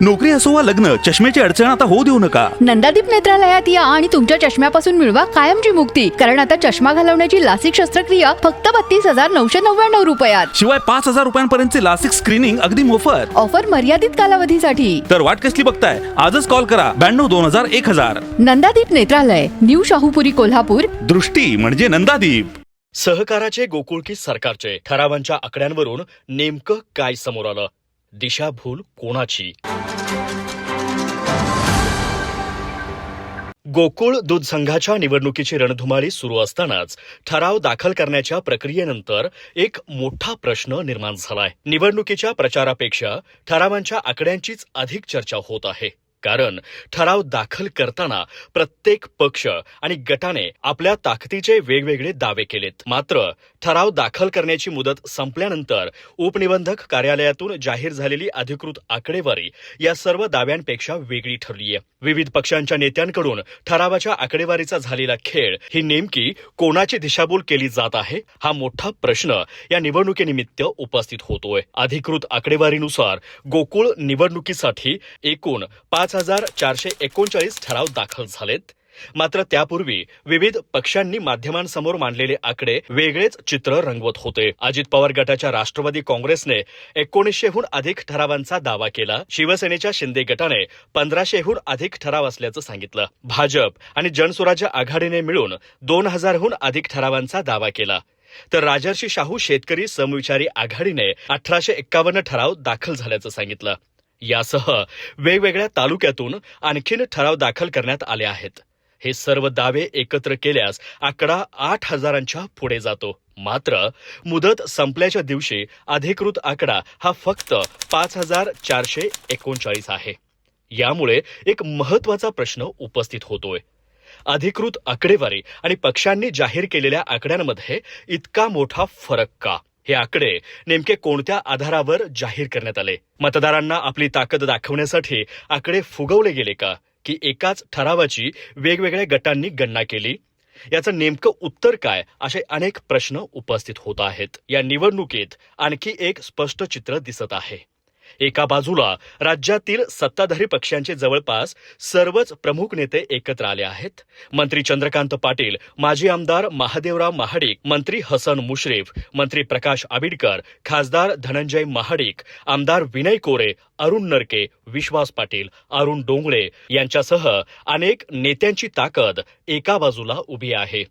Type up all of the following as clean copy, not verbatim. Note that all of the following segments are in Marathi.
नोकरी असो वा लग्न, चष्म्याची अडचण आता होऊ देऊ नका. नंदादीप नेत्रालयात या आणि तुमच्या चष्म्यापासून मिळवा कायमची मुक्ती. कारण आता चष्मा घालवण्याची लासिक शस्त्रक्रिया फक्त 32,999 रुपयात. शिवाय 5,000 रुपयांपर्यंतचे लासिक स्क्रीनिंग अगदी मोफत. ऑफर मर्यादित कालावधीसाठी. तर वाट कसली बघताय? आजच कॉल करा 92-2000-1000. नंदादीप नेत्रालय, न्यू शाहूपुरी, कोल्हापूर. दृष्टी म्हणजे नंदादीप. सहकाराचे गोकुळ की सरकारचे ठरावांच्या आकड्यांवरून नेमकं काय समोर आलं? दिशाभूल कोणाची? गोकुळ दूध संघाच्या निवडणुकीची रणधुमाळी सुरू असतानाच ठराव दाखल करण्याच्या प्रक्रियेनंतर एक मोठा प्रश्न निर्माण झालाय. निवडणुकीच्या प्रचारापेक्षा ठरावांच्या आकड्यांचीच अधिक चर्चा होत आहे. कारण ठराव दाखल करताना प्रत्येक पक्ष आणि गटाने आपल्या ताकदीचे वेगवेगळे दावे केलेत. मात्र ठराव दाखल करण्याची मुदत संपल्यानंतर उपनिबंधक कार्यालयातून जाहीर झालेली अधिकृत आकडेवारी या सर्व दाव्यांपेक्षा वेगळी ठरलीय. विविध पक्षांच्या नेत्यांकडून ठरावाच्या आकडेवारीचा झालेला खेळ ही नेमकी कोणाची दिशाभूल केली जात आहे, हा मोठा प्रश्न या निवडणुकीनिमित्त उपस्थित होतोय. अधिकृत आकडेवारीनुसार गोकुळ निवडणुकीसाठी एकूण 5,439 ठराव दाखल झालेत. मात्र त्यापूर्वी विविध पक्षांनी माध्यमांसमोर मांडलेले आकडे वेगळेच चित्र रंगवत होते. अजित पवार गटाच्या राष्ट्रवादी काँग्रेसने 1900हून अधिक ठरावांचा दावा केला. शिवसेनेच्या शिंदे गटाने 1500हून अधिक ठराव असल्याचं सांगितलं. भाजप आणि जनसुराज्य आघाडीने मिळून 2,000हून अधिक ठरावांचा दावा केला. तर राजर्षी शाहू शेतकरी समविचारी आघाडीने 1851 ठराव दाखल झाल्याचं सांगितलं. यासह वेगवेगळ्या तालुक्यातून आणखीन ठराव दाखल करण्यात आले आहेत. हे सर्व दावे एकत्र केल्यास आकडा 8,000च्या पुढे जातो. मात्र मुदत संपल्याच्या दिवशी अधिकृत आकडा हा फक्त 5,439 आहे. यामुळे एक महत्वाचा प्रश्न उपस्थित होतोय. अधिकृत आकडेवारी आणि पक्षांनी जाहीर केलेल्या आकड्यांमध्ये इतका मोठा फरक का? हे आकडे नेमके कोणत्या आधारावर जाहीर करण्यात आले? मतदारांना आपली ताकद दाखवण्यासाठी आकडे फुगवले गेले का? की एकाच ठरावाची वेगवेगळ्या गटांनी गणना केली? याचं नेमकं उत्तर काय? असे अनेक प्रश्न उपस्थित होत आहेत. या निवडणुकीत आणखी एक स्पष्ट चित्र दिसत आहे. एका बाजूला राज्यातील सत्ताधारी पक्षांचे जवळपास सर्वच प्रमुख नेते एकत्र आले आहेत. मंत्री चंद्रकांत पाटील, माजी आमदार महादेवराव महाडिक, मंत्री हसन मुश्रीफ, मंत्री प्रकाश आबिडकर, खासदार धनंजय महाडिक, आमदार विनय कोरे, अरुण नरके, विश्वास पाटील, अरुण डोंगळे यांच्यासह अनेक नेत्यांची ताकद एका बाजूला उभी आहे.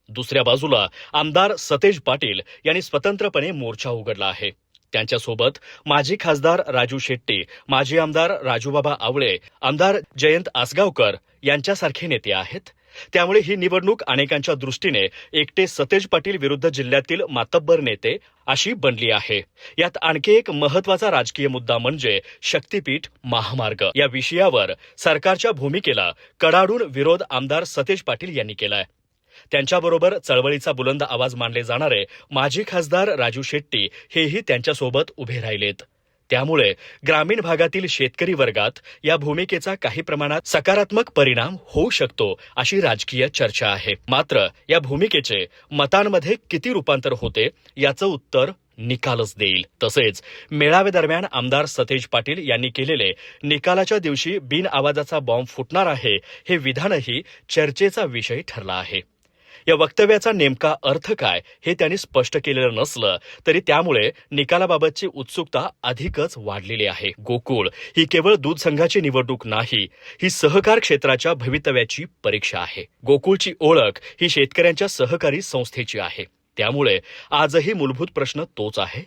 दुसऱ्या बाजूला आमदार सतेज पाटील यांनी स्वतंत्रपणे मोर्चा उघडला आहे. त्यांच्यासोबत माजी खासदार राजू शेट्टी, माजी आमदार राजूबाबा आवळे, आमदार जयंत आसगावकर यांच्यासारखे नेते आहेत. त्यामुळे ही निवडणूक अनेकांच्या दृष्टीने एकटे सतेज पाटील विरुद्ध जिल्ह्यातील मातब्बर नेते अशी बनली आहे. यात आणखी एक महत्वाचा राजकीय मुद्दा म्हणजे शक्तीपीठ महामार्ग. या विषयावर सरकारच्या भूमिकेला कडाडून विरोध आमदार सतेज पाटील यांनी केलाय. त्यांच्याबरोबर चळवळीचा बुलंद आवाज मानले जाणारे माजी खासदार राजू शेट्टी हेही त्यांच्यासोबत उभे राहिलेत. त्यामुळे ग्रामीण भागातील शेतकरी वर्गात या भूमिकेचा काही प्रमाणात सकारात्मक परिणाम होऊ शकतो अशी राजकीय चर्चा आहे. मात्र या भूमिकेचे मतांमध्ये किती रूपांतर होते याचं उत्तर निकालच देईल. तसेच मेळाव्यादरम्यान आमदार सतेज पाटील यांनी केलेले निकालाच्या दिवशी बिनआवाजाचा बॉम्ब फुटणार आहे हे विधानही चर्चेचा विषय ठरला आहे. या वक्तव्याचा नेमका अर्थ काय हे त्यांनी स्पष्ट केलेलं नसलं तरी त्यामुळे निकालाबाबतची उत्सुकता अधिकच वाढलेली आहे. गोकुळ ही केवळ दूध संघाची निवडणूक नाही, ही सहकार क्षेत्राच्या भवितव्याची परीक्षा आहे. गोकुळची ओळख ही शेतकऱ्यांच्या सहकारी संस्थेची आहे. त्यामुळे आजही मूलभूत प्रश्न तोच आहे.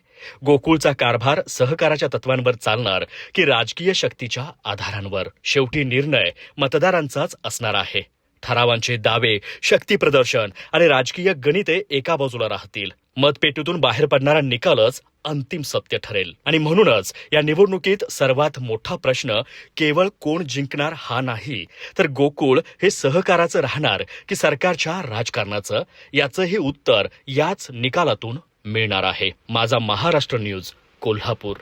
गोकुळचा कारभार सहकाराच्या तत्वांवर चालणार की राजकीय शक्तीच्या आधारांवर? शेवटी निर्णय मतदारांचाच असणार आहे. ठरावांचे दावे, शक्ती प्रदर्शन आणि राजकीय गणिते एका बाजूला राहतील. मतपेटीतून बाहेर पडणारा निकालच अंतिम सत्य ठरेल. आणि म्हणूनच या निवडणुकीत सर्वात मोठा प्रश्न केवळ कोण जिंकणार हा नाही, तर गोकुळ हे सहकाराचं राहणार की सरकारच्या राजकारणाचं, याचंही उत्तर याच निकालातून मिळणार आहे. माझा महाराष्ट्र न्यूज, कोल्हापूर.